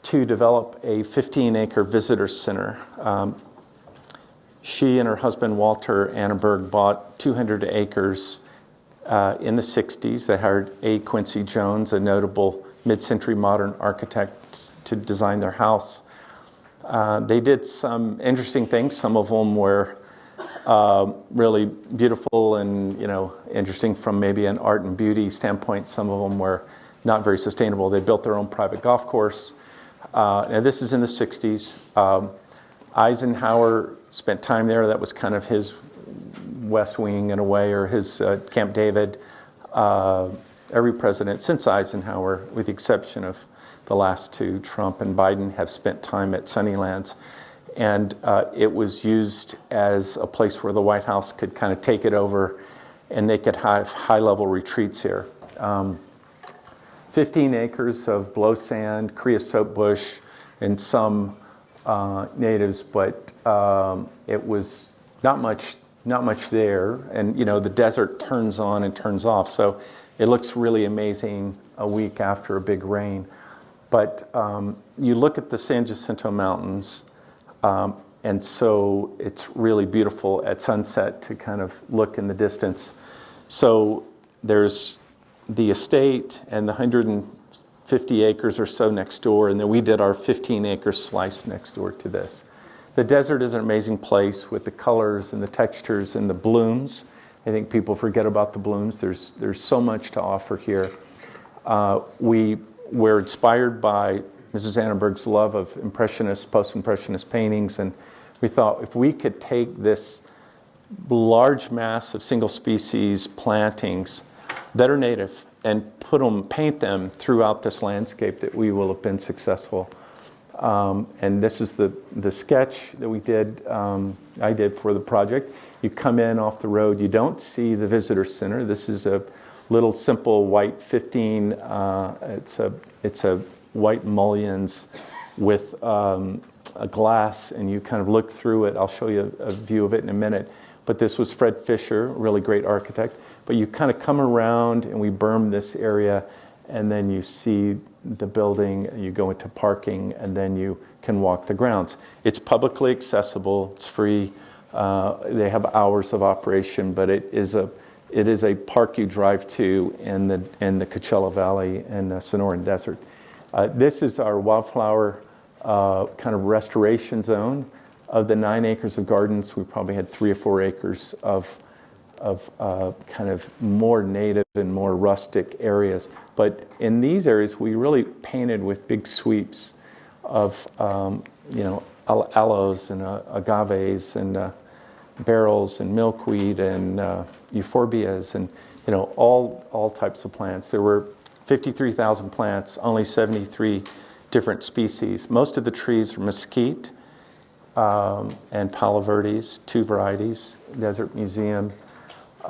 to develop a 15-acre visitor center. She and her husband, Walter Annenberg, bought 200 acres in the 60s. They hired A. Quincy Jones, a notable mid-century modern architect, to design their house. They did some interesting things. Some of them were really beautiful and interesting from maybe an art and beauty standpoint. Some of them were not very sustainable. They built their own private golf course. And this is in the 60s. Eisenhower spent time there. That was kind of his West Wing in a way, or his Camp David. Every president since Eisenhower, with the exception of the last two, Trump and Biden, have spent time at Sunnylands. And it was used as a place where the White House could kind of take it over, and they could have high-level retreats here. 15 acres of blow sand, creosote bush, and some natives, but it was not much there. And the desert turns on and turns off, so it looks really amazing a week after a big rain. But you look at the San Jacinto Mountains, and so it's really beautiful at sunset to kind of look in the distance. So there's the estate and the 150 acres or so next door, and then we did our 15-acre slice next door to this. The desert is an amazing place with the colors and the textures and the blooms. I think people forget about the blooms. There's so much to offer here. We were inspired by Mrs. Annenberg's love of impressionist, post-impressionist paintings, and we thought if we could take this large mass of single species plantings that are native and paint them throughout this landscape, that we will have been successful. And this is the sketch that we did, I did for the project. You come in off the road, you don't see the visitor center. This is a little simple white 15, it's a white mullions with a glass, and you kind of look through it. I'll show you a view of it in a minute. But this was Fred Fisher, a really great architect. But you kind of come around, and we berm this area, and then you see the building, and you go into parking, and then you can walk the grounds. It's publicly accessible. It's free. They have hours of operation, but it is a park you drive to in the Coachella Valley and the Sonoran Desert. This is our wildflower kind of restoration zone. Of the 9 acres of gardens, we probably had 3 or 4 acres of kind of more native and more rustic areas. But in these areas, we really painted with big sweeps of aloes and agaves and barrels and milkweed and euphorbias and all types of plants. There were 53,000 plants, only 73 different species. Most of the trees are mesquite and Palo Verdes, 2 varieties, Desert Museum,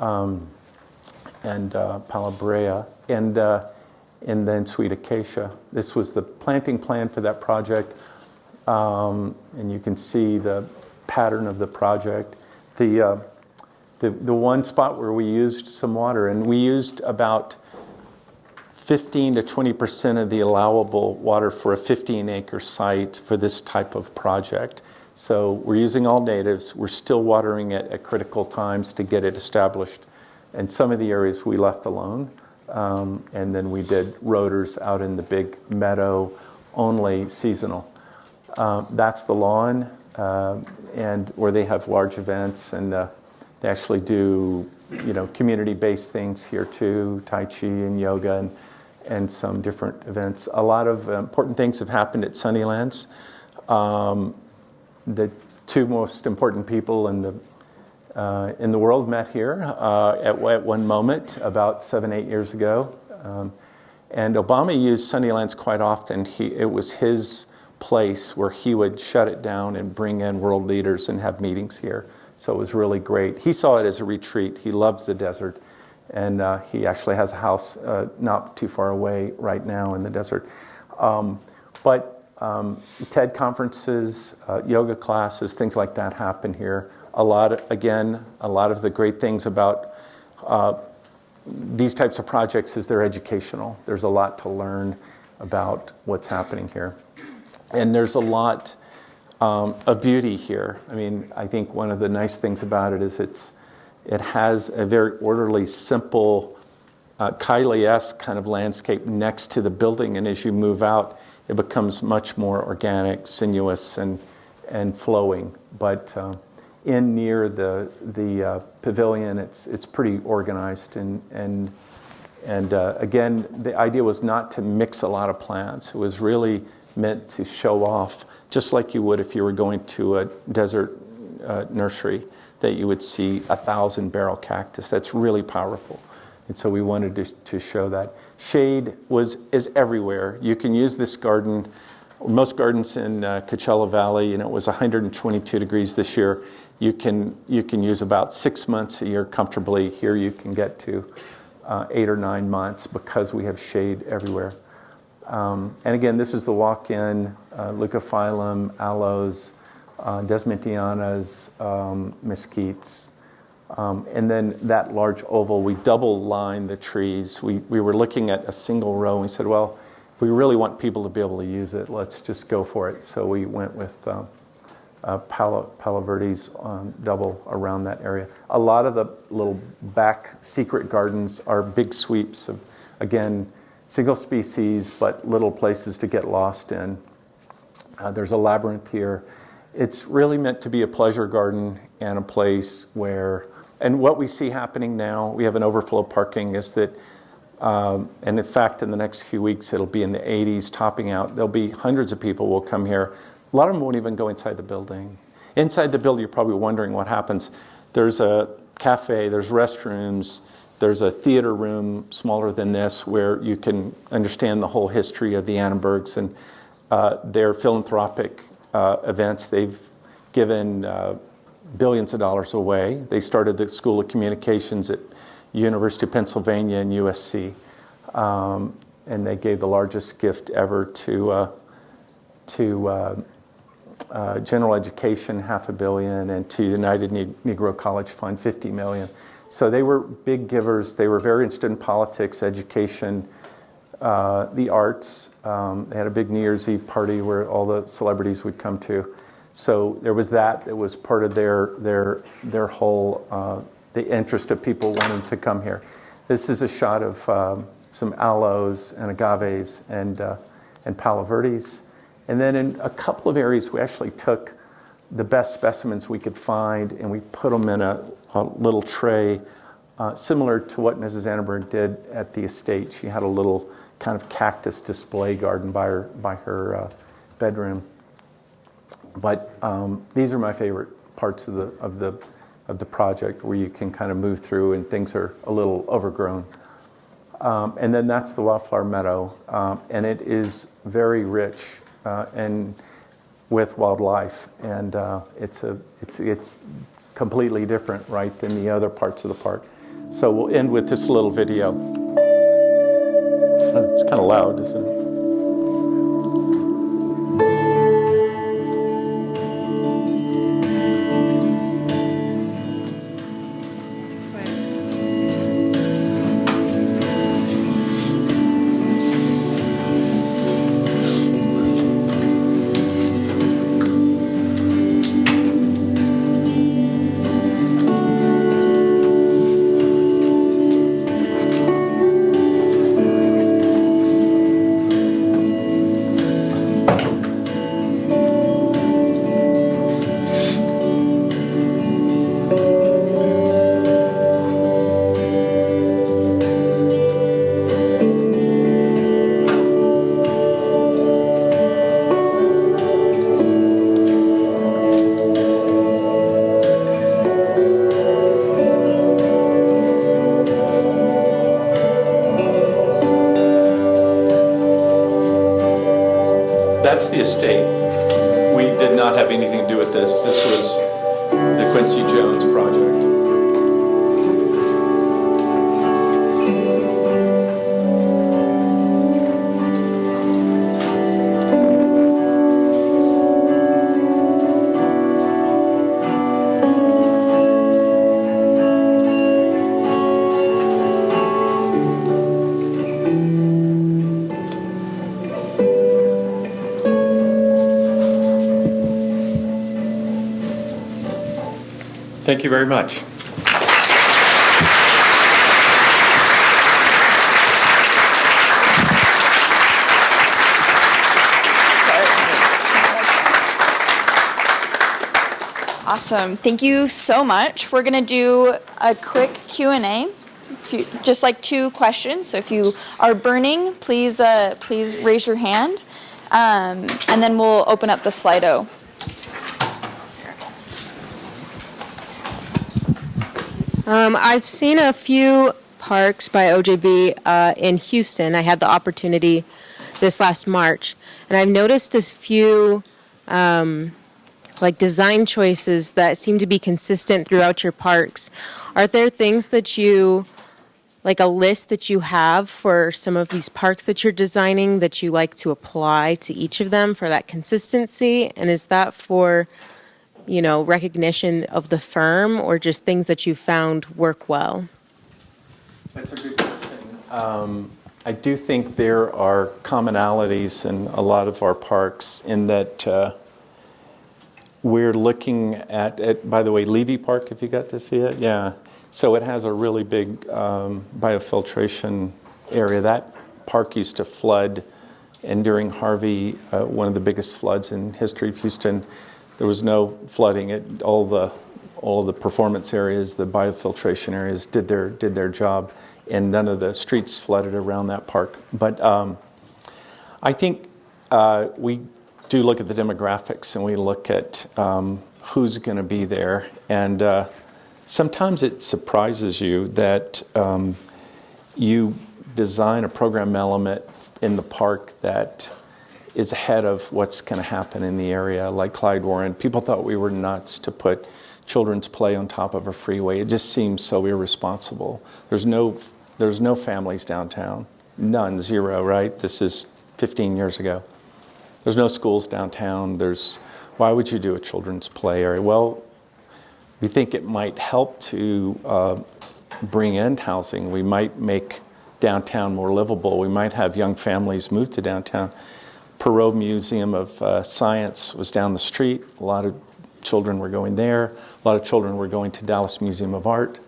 and Palo Brea, and then sweet acacia. This was the planting plan for that project, and you can see the pattern of the project. The one spot where we used some water, and we used about 15 to 20% of the allowable water for a 15-acre site for this type of project. So we're using all natives. We're still watering it at critical times to get it established. And some of the areas we left alone. And then we did rotors out in the big meadow, only seasonal. That's the lawn, and where they have large events, and they actually do community-based things here too, Tai Chi and yoga and some different events. A lot of important things have happened at Sunnylands. The two most important people in the world met here at one moment about 7-8 years ago. And Obama used Sunnylands quite often. It was his place where he would shut it down and bring in world leaders and have meetings here. So it was really great. He saw it as a retreat. He loves the desert. And he actually has a house not too far away right now in the desert. But TED conferences, yoga classes, things like that happen here. A lot of the great things about these types of projects is they're educational. There's a lot to learn about what's happening here. And there's a lot of beauty here. I mean, I think one of the nice things about it is it has a very orderly, simple, Kylie-esque kind of landscape next to the building. And as you move out, it becomes much more organic, sinuous, and flowing. But in near the pavilion, it's pretty organized. And again, the idea was not to mix a lot of plants. It was really meant to show off, just like you would if you were going to a desert nursery, that you would see 1,000-barrel cactus. That's really powerful. And so we wanted to show that. Shade is everywhere. You can use this garden. Most gardens in Coachella Valley, it was 122 degrees this year. You can use about 6 months a year comfortably. Here you can get to 8 or 9 months because we have shade everywhere. And again, this is the walk-in, Leucophyllum, aloes, Desmantianas, mesquites. And then that large oval, we double line the trees. We were looking at a single row and we said, well, if we really want people to be able to use it, let's just go for it. So we went with Palo Verdes double around that area. A lot of the little back secret gardens are big sweeps of, again, single species, but little places to get lost in. There's a labyrinth here. It's really meant to be a pleasure garden and a place where, and what we see happening now, we have an overflow parking, is that, and in fact, in the next few weeks, it'll be in the 80s, topping out. There'll be hundreds of people will come here. A lot of them won't even go inside the building. Inside the building, you're probably wondering what happens. There's a cafe, there's restrooms, there's a theater room smaller than this where you can understand the whole history of the Annenbergs and their philanthropic events. They've given billions of dollars away. They started the School of Communications at University of Pennsylvania and USC. And they gave the largest gift ever to general education, $500 million, and to the United Negro College Fund, $50 million. So they were big givers. They were very interested in politics, education, the arts. They had a big New Year's Eve party where all the celebrities would come to. So there was that. It was part of their whole, the interest of people wanting to come here. This is a shot of some aloes and agaves and Palo Verdes. And then in a couple of areas, we actually took the best specimens we could find and we put them in a little tray, similar to what Mrs. Annenberg did at the estate. She had a little kind of cactus display garden by her bedroom. But these are my favorite parts of the project, where you can kind of move through and things are a little overgrown. And then that's the Wildflower Meadow, and it is very rich and with wildlife, and it's completely different, right, than the other parts of the park. So we'll end with this little video. It's kind of loud, isn't it? That's the estate. We did not have anything to do with this. This was the Quincy Jones project. Thank you very much. Awesome. Thank you so much. We're going to do a quick Q&A. Just like 2 questions. So if you are burning, please raise your hand. And then we'll open up the Slido. I've seen a few parks by OJB in Houston. I had the opportunity this last March, and I've noticed a few like design choices that seem to be consistent throughout your parks. Are there things that you, like a list that you have for some of these parks that you're designing that you like to apply to each of them for that consistency? And is that for, you know, recognition of the firm or just things that you found work well? That's a good question. I do think there are commonalities in a lot of our parks in that we're looking at, by the way, Levy Park, if you got to see it, yeah. So it has a really big biofiltration area. That park used to flood, and during Harvey, one of the biggest floods in history of Houston, there was no flooding. All of the performance areas, the biofiltration areas, did their job, and none of the streets flooded around that park. But I think we do look at the demographics, and we look at who's going to be there, and sometimes it surprises you that you design a program element in the park that is ahead of what's going to happen in the area, like Clyde Warren. People thought we were nuts to put children's play on top of a freeway. It just seems so irresponsible. There's no families downtown. None, zero, right? This is 15 years ago. There's no schools downtown. Why would you do a children's play area? Well, we think it might help to bring in housing. We might make downtown more livable. We might have young families move to downtown. Perot Museum of Science was down the street. A lot of children were going there. A lot of children were going to Dallas Museum of Art.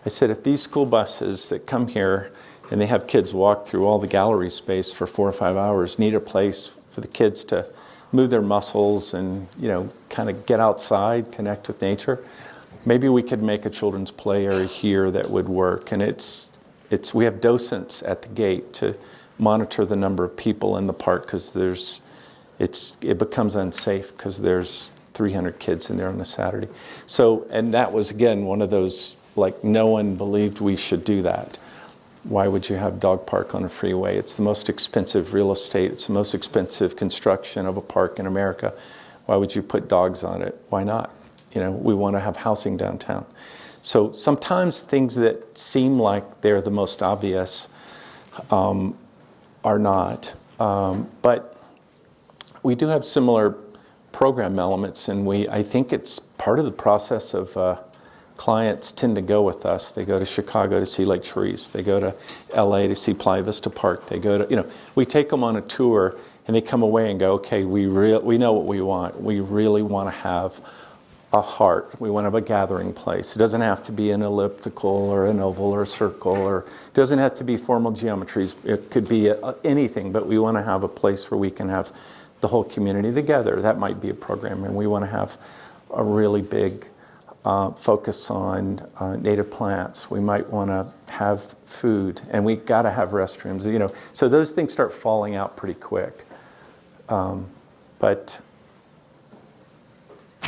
I said, if these school buses that come here and they have kids walk through all the gallery space for 4 or 5 hours need a place for the kids to move their muscles and, you know, kind of get outside, connect with nature, maybe we could make a children's play area here that would work. And we have docents at the gate to monitor the number of people in the park because it becomes unsafe because there's 300 kids in there on a Saturday. So, and that was again one of those, like, no one believed we should do that. Why would you have dog park on a freeway? It's the most expensive real estate. It's the most expensive construction of a park in America. Why would you put dogs on it? Why not? You know, we want to have housing downtown. So sometimes things that seem like they're the most obvious are not. But we do have similar program elements, and I think it's part of the process of clients tend to go with us. They go to Chicago to see Lake Charisse. They go to LA to see Playa Vista Park. They go to, we take them on a tour, and they come away and go, okay, we know what we want. We really want to have a heart. We want to have a gathering place. It doesn't have to be an elliptical or an oval or a circle, or it doesn't have to be formal geometries. It could be anything, but we want to have a place where we can have the whole community together. That might be a program, and we want to have a really big focus on native plants. We might want to have food, and we got to have restrooms. So those things start falling out pretty quick. But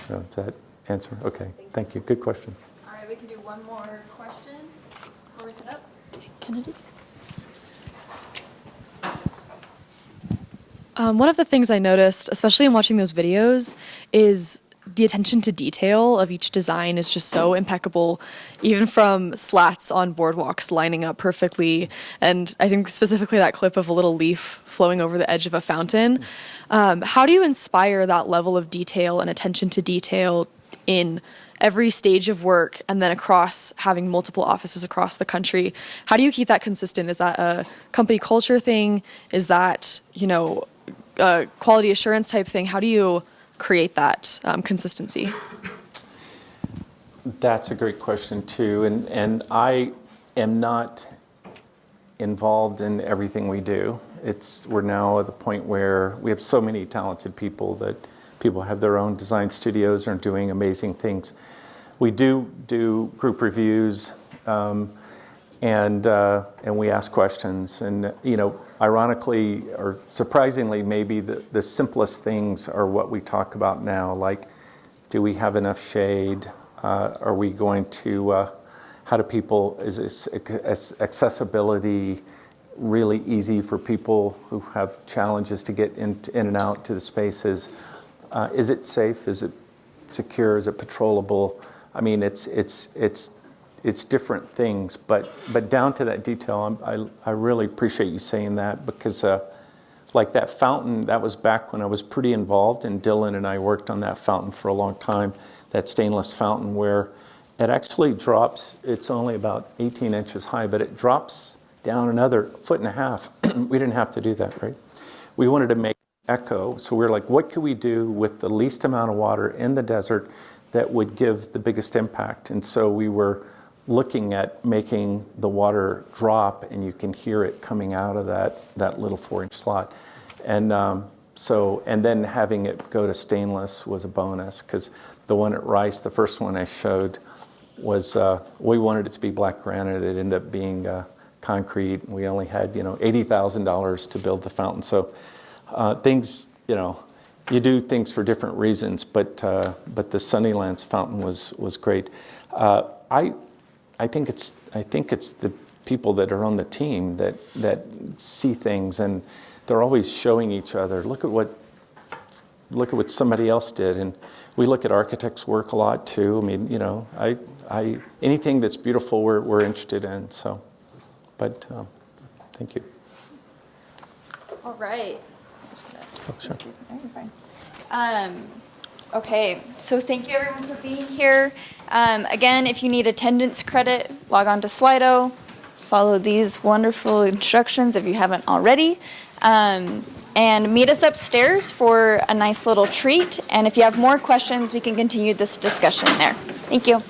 does that answer? Okay, thank you. Good question. All right, we can do one more question before we head up. Kennedy. One of the things I noticed, especially in watching those videos, is the attention to detail of each design is just so impeccable, even from slats on boardwalks lining up perfectly. And I think specifically that clip of a little leaf flowing over the edge of a fountain. How do you inspire that level of detail and attention to detail in every stage of work, and then across having multiple offices across the country? How do you keep that consistent? Is that a company culture thing? Is that, a quality assurance type thing? How do you create that consistency? That's a great question too, and I am not involved in everything we do. We're now at the point where we have so many talented people that people have their own design studios and are doing amazing things. We do group reviews, and we ask questions, and ironically or surprisingly, maybe the simplest things are what we talk about now, like, do we have enough shade? Are we going to, how do people, is accessibility really easy for people who have challenges to get in and out to the spaces? Is it safe? Is it secure? Is it patrollable? I mean, it's different things, but down to that detail, I really appreciate you saying that, because like that fountain, that was back when I was pretty involved, and Dylan and I worked on that fountain for a long time, that stainless fountain where it actually drops, it's only about 18 inches high, but it drops down another 1.5 feet. We didn't have to do that, right? We wanted to make echo, so we were like, what could we do with the least amount of water in the desert that would give the biggest impact? And so we were looking at making the water drop, and you can hear it coming out of that little 4-inch slot. And and then having it go to stainless was a bonus, because the one at Rice, the first one I showed, was we wanted it to be black granite. It ended up being concrete. We only had $80,000 to build the fountain. So things, you do things for different reasons. But the Sunnylands fountain was great. I think it's the people that are on the team that see things, and they're always showing each other, look at what somebody else did. And we look at architects' work a lot too. I mean, anything that's beautiful, we're interested in. So, but thank you. All right. Oh, sure. Okay, so thank you everyone for being here. Again, if you need attendance credit, log on to Slido, follow these wonderful instructions if you haven't already, and meet us upstairs for a nice little treat. And if you have more questions, we can continue this discussion there. Thank you.